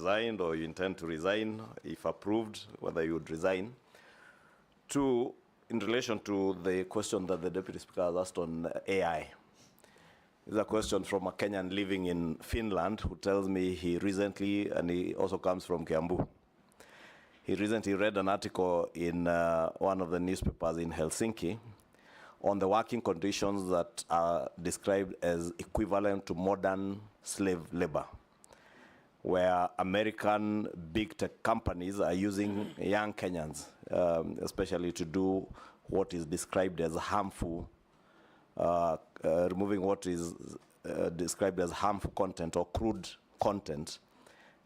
resigned or you intend to resign, if approved, whether you would resign. Two, in relation to the question that the Deputy Speaker has asked on AI. This is a question from a Kenyan living in Finland who tells me he recently, and he also comes from Kiambu, he recently read an article in one of the newspapers in Helsinki on the working conditions that are described as equivalent to modern slave labor, where American big tech companies are using young Kenyans, especially to do what is described as harmful, removing what is described as harmful content or crude content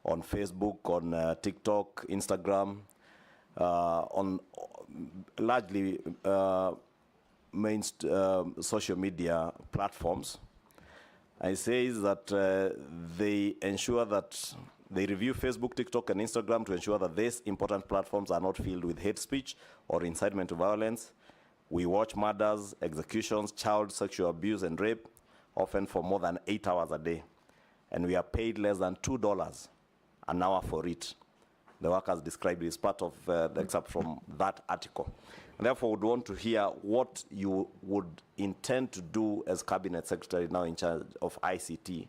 on Facebook, on TikTok, Instagram, on largely main social media platforms. I say that they ensure that they review Facebook, TikTok, and Instagram to ensure that these important platforms are not filled with hate speech or incitement to violence. We watch murders, executions, child sexual abuse, and rape, often for more than 8 hours a day. And we are paid less than $2 an hour for it. The workers described it as part of the excerpt from that article. And therefore, would want to hear what you would intend to do as Cabinet Secretary now in charge of ICT.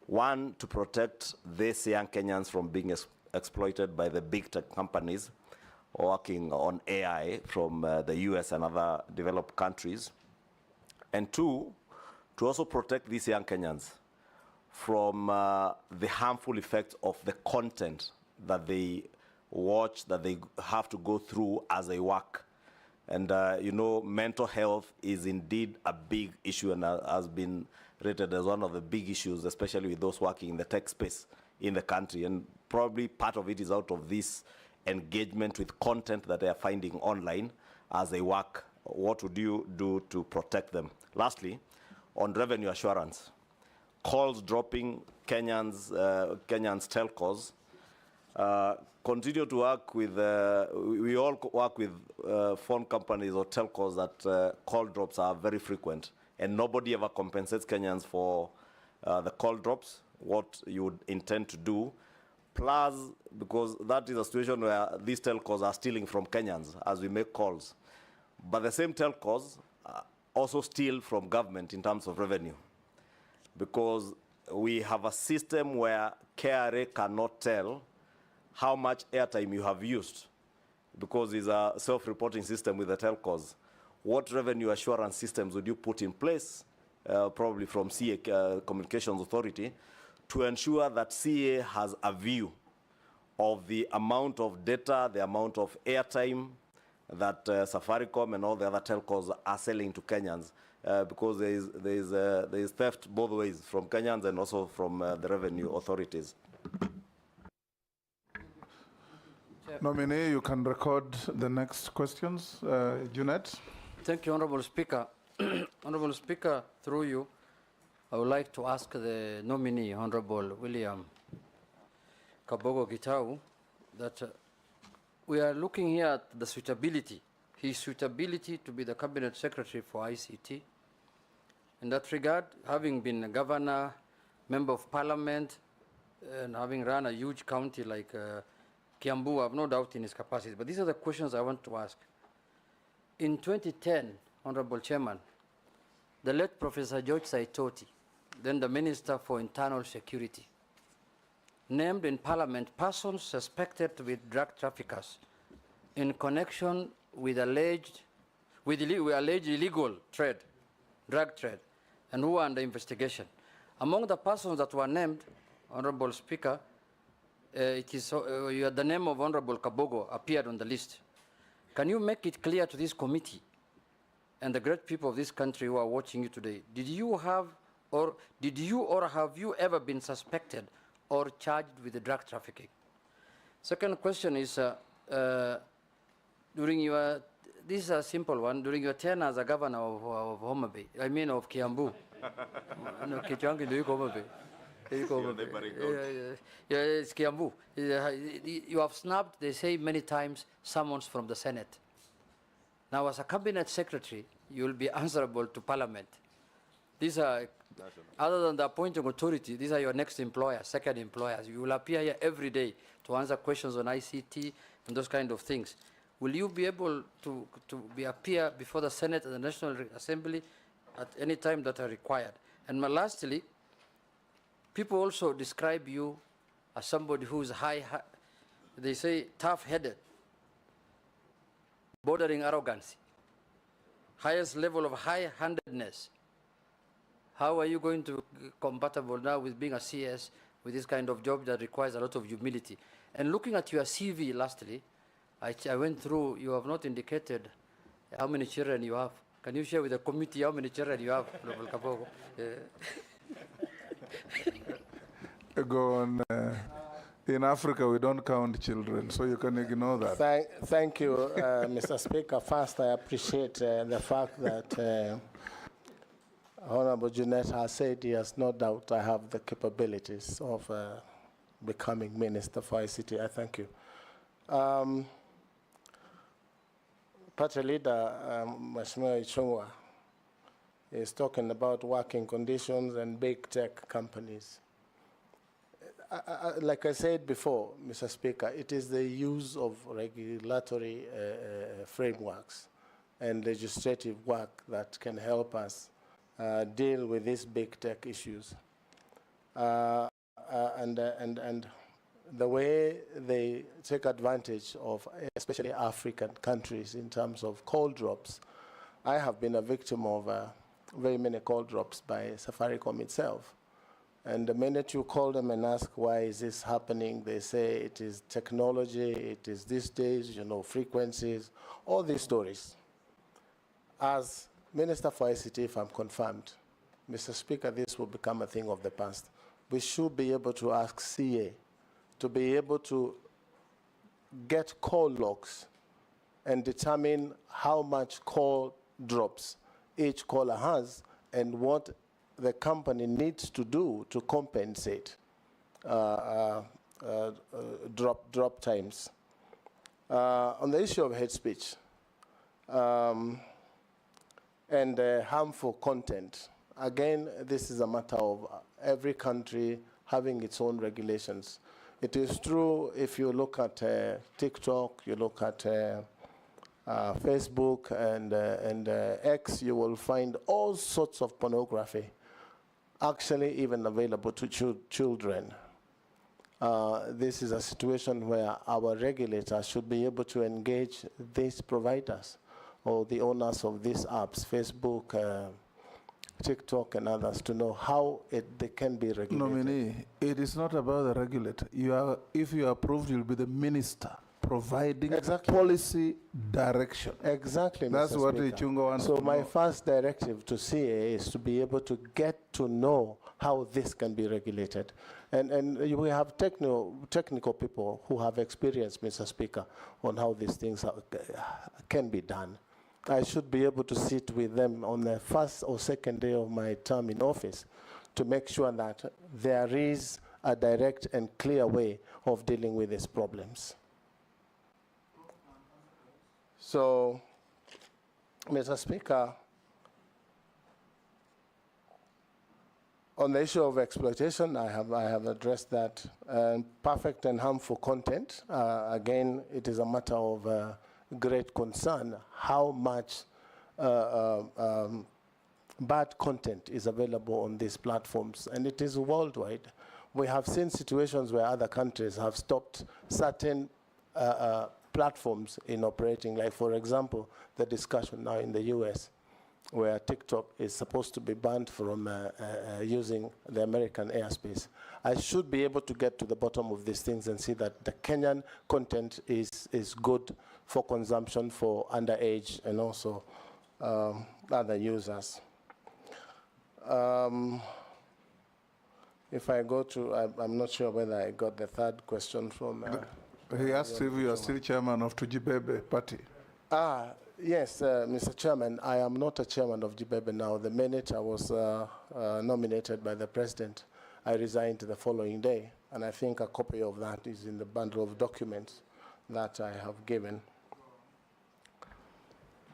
One, to protect these young Kenyans from being exploited by the big tech companies working on AI from the US and other developed countries. And two, to also protect these young Kenyans from the harmful effects of the content that they watch, that they have to go through as they work. And you know, mental health is indeed a big issue and has been rated as one of the big issues, especially with those working in the tech space in the country. And probably part of it is out of this engagement with content that they are finding online as they work. What would you do to protect them? Lastly, on revenue assurance, calls dropping, Kenyans telcos continue to work with, we all work with phone companies or telcos that call drops are very frequent, and nobody ever compensates Kenyans for the call drops. What you would intend to do, plus, because that is a situation where these telcos are stealing from Kenyans as we make calls. But the same telcos also steal from government in terms of revenue, because we have a system where KRA cannot tell how much airtime you have used, because it's a self-reporting system with the telcos. What revenue assurance systems would you put in place, probably from CA, Communications Authority, to ensure that CA has a view of the amount of data, the amount of airtime that Safaricom and all the other telcos are selling to Kenyans, because there is theft both ways, from Kenyans and also from the revenue authorities. Nominee, you can record the next questions. Juney. Thank you, Honorable Speaker. Honorable Speaker, through you, I would like to ask the nominee, Honorable William Kabogo Gitau, that we are looking here at the suitability, his suitability to be the Cabinet Secretary for ICT. In that regard, having been a governor, member of parliament, and having run a huge county like Kiambu, I have no doubt in his capacity. But these are the questions I want to ask. In 2010, Honorable Chairman, the late Professor George Saitoti, then the Minister for Internal Security, named in Parliament persons suspected to be drug traffickers in connection with alleged illegal trade, drug trade, and who are under investigation. Among the persons that were named, Honorable Speaker, the name of Honorable Kabogo appeared on the list. Can you make it clear to this committee and the great people of this country who are watching you today, did you or have you ever been suspected or charged with drug trafficking? Second question is, this is a simple one, during your tenure as a governor of Mohhamed, of Kiambu. No, Kichwangi, do you go Mohhamed? It's Kiambu. You have snubbed, they say many times, summons from the Senate. Now, as a cabinet secretary, you will be answerable to Parliament. These are Other than the appointing authority, these are your next employers, second employers. You will appear here every day to answer questions on ICT and those kind of things. Will you be able to appear before the Senate and the National Assembly at any time that are required? And lastly, people also describe you as somebody who is they say tough-headed, bordering arrogance, highest level of high-handedness. How are you going to be compatible now with being a CS with this kind of job that requires a lot of humility? And looking at your CV lastly, I went through, you have not indicated how many children you have. Can you share with the committee how many children you have, Honorable Kabogo? Go on. In Africa, we don't count children, so you can ignore that. Thank you, Mr. Speaker. First, I appreciate the fact that Honorable Juney has said he has no doubt I have the capabilities of becoming Minister for ICT. I thank you. Party leader, Mheshimiwa Ichung'wah, is talking about working conditions and big tech companies. Like I said before, Mr. Speaker, it is the use of regulatory frameworks and legislative work that can help us deal with these big tech issues. And the way they take advantage of, especially African countries, in terms of call drops. I have been a victim of very many call drops by Safaricom itself. And the minute you call them and ask, why is this happening, they say it is technology, it is these days, you know, frequencies, all these stories. As Minister for ICT, if I'm confirmed, Mr. Speaker, this will become a thing of the past. We should be able to ask CA to be able to get call logs and determine how much call drops each caller has and what the company needs to do to compensate drop times. On the issue of hate speech and harmful content, again, this is a matter of every country having its own regulations. It is true if you look at TikTok, you look at Facebook and X, you will find all sorts of pornography, actually even available to children. This is a situation where our regulators should be able to engage these providers or the owners of these apps, Facebook, TikTok and others, to know how they can be regulated. Nominee, it is not about the regulator. If you are approved, you'll be the minister providing policy direction. Exactly, That's Mr. what Speaker. Ichung'wah wants So to my know. first directive to CA is to be able to get to know how this can be regulated. And we have technical people who have experience, Mr. Speaker, on how these things can be done. I should be able to sit with them on the first or second day of my term in office to make sure that there is a direct and clear way of dealing with these problems. So, Mr. Speaker, on the issue of exploitation, I have addressed that. Perfect and harmful content, again, it is a matter of great concern how much bad content is available on these platforms, and it is worldwide. We have seen situations where other countries have stopped certain platforms in operating, like for example, the discussion now in the US, where TikTok is supposed to be banned from using the American airspace. I should be able to get to the bottom of these things and see that the Kenyan content is good for consumption for underage and also other users. If I go to, I'm not sure whether I got the third question from. He asked if you are still chairman of Tujibebe party. Yes, Mr. Chairman, I am not a chairman of Jibebe now. The minute I was nominated by the president, I resigned the following day, and I think a copy of that is in the bundle of documents that I have given.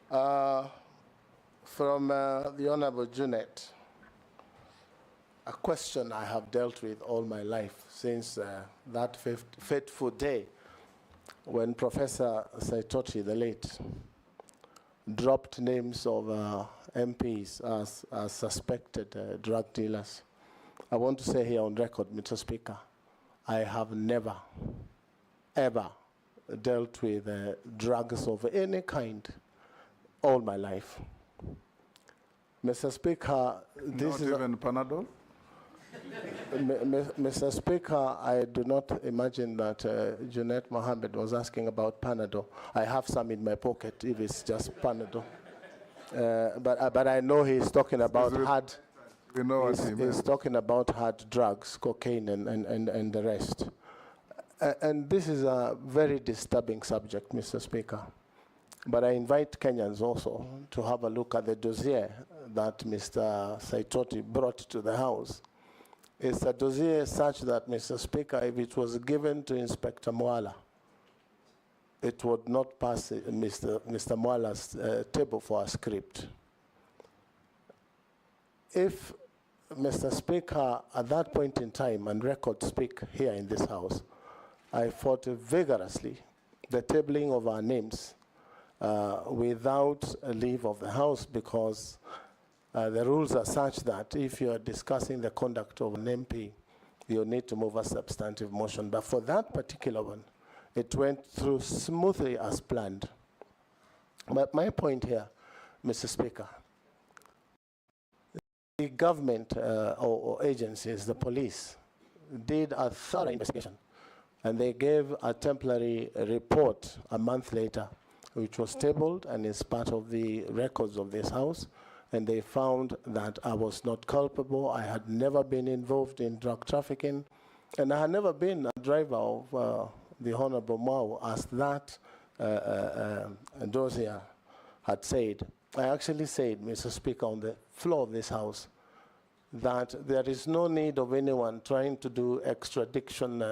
From the Honorable Juney, a question I have dealt with all my life since that fateful day when Professor Saitoti, the late, dropped names of MPs as suspected drug dealers. I want to say here on record, Mr. Speaker, I have never, ever dealt with drugs of any kind all my life. Mr. Speaker, this Not is even Panadol? Mr. Speaker, I do not imagine that Mohhamed was asking about Panadol. I have some in my pocket if it's just Panadol. But I know he's talking about hard. We know what he means. He's talking about hard drugs, cocaine, and the rest. And this is a very disturbing subject, Mr. Speaker. But I invite Kenyans also to have a look at the dossier that Mr. Saitoti brought to the House. It's a dossier such that, Mr. Speaker, if it was given to Inspector Mwala, it would not pass Mr. Mwala's table for a script. If, Mr. Speaker, at that point in time, and records speak here in this House, I fought vigorously the tabling of our names without a leave of the House, because the rules are such that if you are discussing the conduct of an MP, you need to move a substantive motion. But for that particular one, it went through smoothly as planned. But my point here, Mr. Speaker, the government or agencies, the police, did a thorough investigation, and they gave a temporary report a month later, which was tabled and is part of the records of this House. And they found that I was not culpable. I had never been involved in drug trafficking, and I had never been a driver of the Honorable Mao, as that dossier had said. I actually said, Mr. Speaker, on the floor of this House, that there is no need of anyone trying to do extradition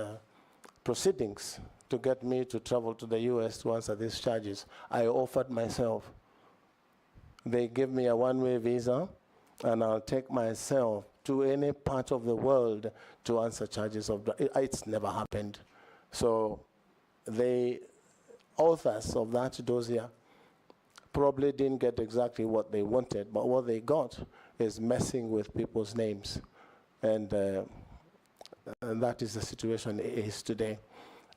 proceedings to get me to travel to the US to answer these charges. I offered myself. They gave me a one-way visa, and I'll take myself to any part of the world to answer charges of drugs. It's never happened. So the authors of that dossier probably didn't get exactly what they wanted, but what they got is messing with people's names. And that is the situation it is today.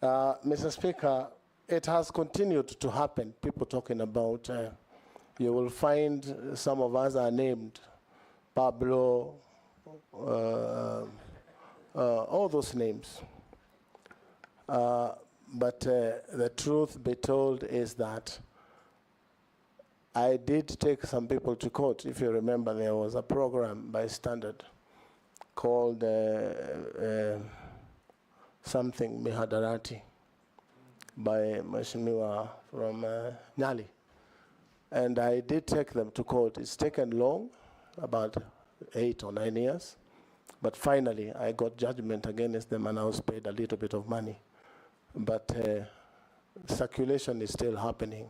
Mr. Speaker, it has continued to happen. People talking about, you will find some of us are named Pablo, all those names. But the truth be told is that I did take some people to court. If you remember, there was a program by Standard called something Mihadarati by Mheshimiwa from Nyali. And I did take them to court. It's taken long, about 8 or 9 years. But finally, I got judgment against them, and I was paid a little bit of money. But circulation is still happening.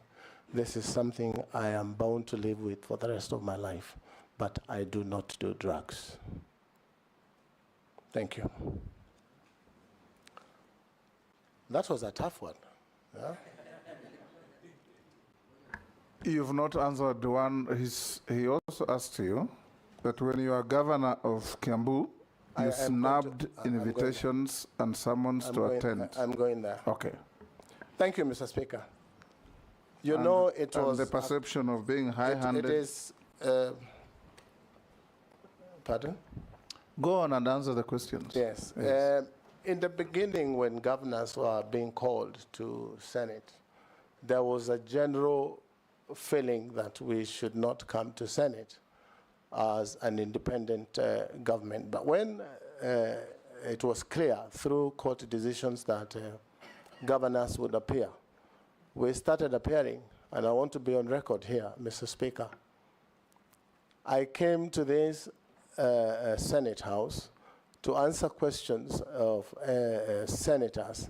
This is something I am bound to live with for the rest of my life. But I do not do drugs. Thank you. That was a tough one. Yeah? You've not answered one. He also asked you that when you are governor of Kiambu, you snubbed invitations and summons to attend. I'm going there. Okay. Thank you, Mr. Speaker. You know, it was the perception of being high-handed. It is. Pardon? Go on and answer the questions. Yes. Yes. In the beginning, when governors were being called to Senate, there was a general feeling that we should not come to Senate as an independent government. But when it was clear through court decisions that governors would appear, we started appearing, and I want to be on record here, Mr. Speaker. I came to this Senate House to answer questions of senators.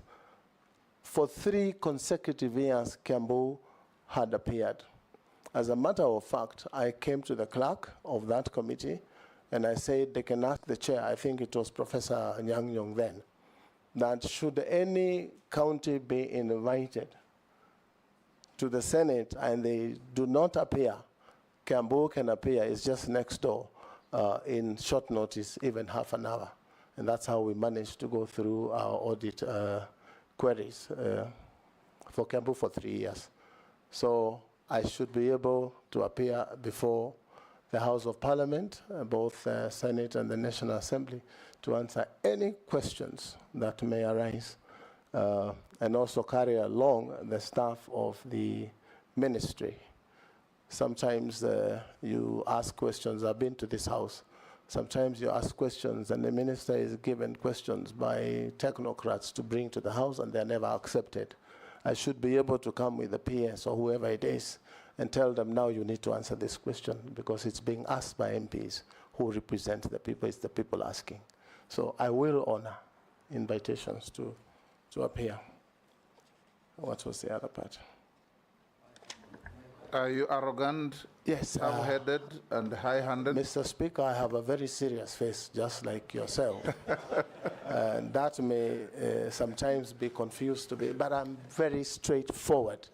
For 3 consecutive years, Kiambu had appeared. As a matter of fact, I came to the clerk of that committee And I said they can ask the chair, I think it was Professor Nyang Nyong then, that should any county be invited to the Senate and they do not appear, Kiambu can appear, it's just next door in short notice, even half an hour. And that's how we managed to go through our audit queries for Kiambu for 3 years. So I should be able to appear before the House of Parliament, both Senate and the National Assembly, to answer any questions that may arise, and also carry along the staff of the ministry. Sometimes you ask questions. I've been to this house. Sometimes you ask questions and the minister is given questions by technocrats to bring to the house and they're never accepted. I should be able to come with the PS or whoever it is and tell them, now you need to answer this question because it's being asked by MPs who represent the people. It's the people asking. So I will honor invitations to appear. What was the other part? Are you arrogant, Yes. hard-headed, and high-handed? Mr. Speaker, I have a very serious face, just like yourself. And that may sometimes be confused to be, but I'm very straightforward.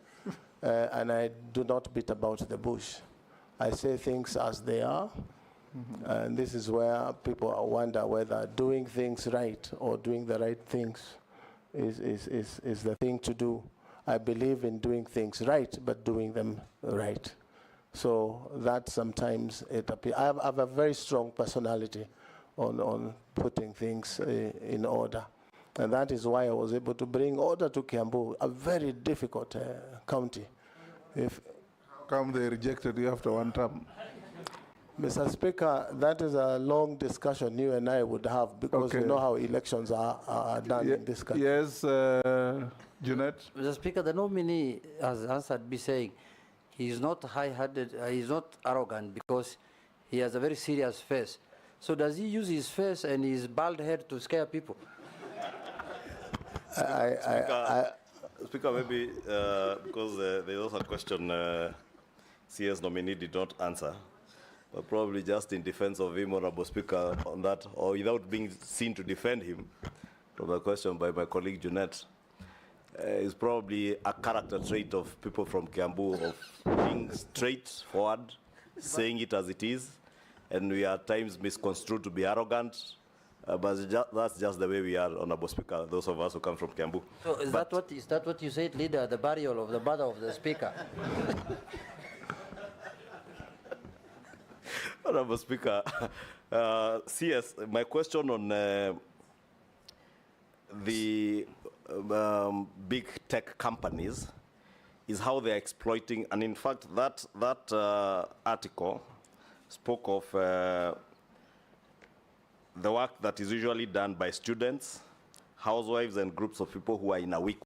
And I do not beat about the bush. I say things as they are. And this is where people wonder whether doing things right or doing the right things is the thing to do. I believe in doing things right, but doing them right. So that sometimes it appears. I have a very strong personality on putting things in order. And that is why I was able to bring order to Kiambu, a very difficult county. How come they rejected you after one term? Mr. Speaker, that is a long discussion you and I would have because you know how elections are done in this country. Yes, Juney. Mr. Speaker, the nominee has answered me saying he is not high-headed, he is not arrogant because he has a very serious face. So does he use his face and his bald head to scare people? Speaker, maybe because there's also a question CS nominee did not answer, but probably just in defense of him, Honorable Speaker, on that, or without being seen to defend him, from a question by my colleague Juney, is probably a character trait of people from Kiambu of being straightforward, saying it as it is, and we are at times misconstrued to be arrogant, but that's just the way we are, Honorable Speaker, those of us who come from Kiambu. So is that what you said, Leader, the burial of the mother of the Speaker? Honorable Speaker, CS, my question on the big tech companies is how they're exploiting, and in fact, that article spoke of the work that is usually done by students, housewives, and groups of people who are in a weak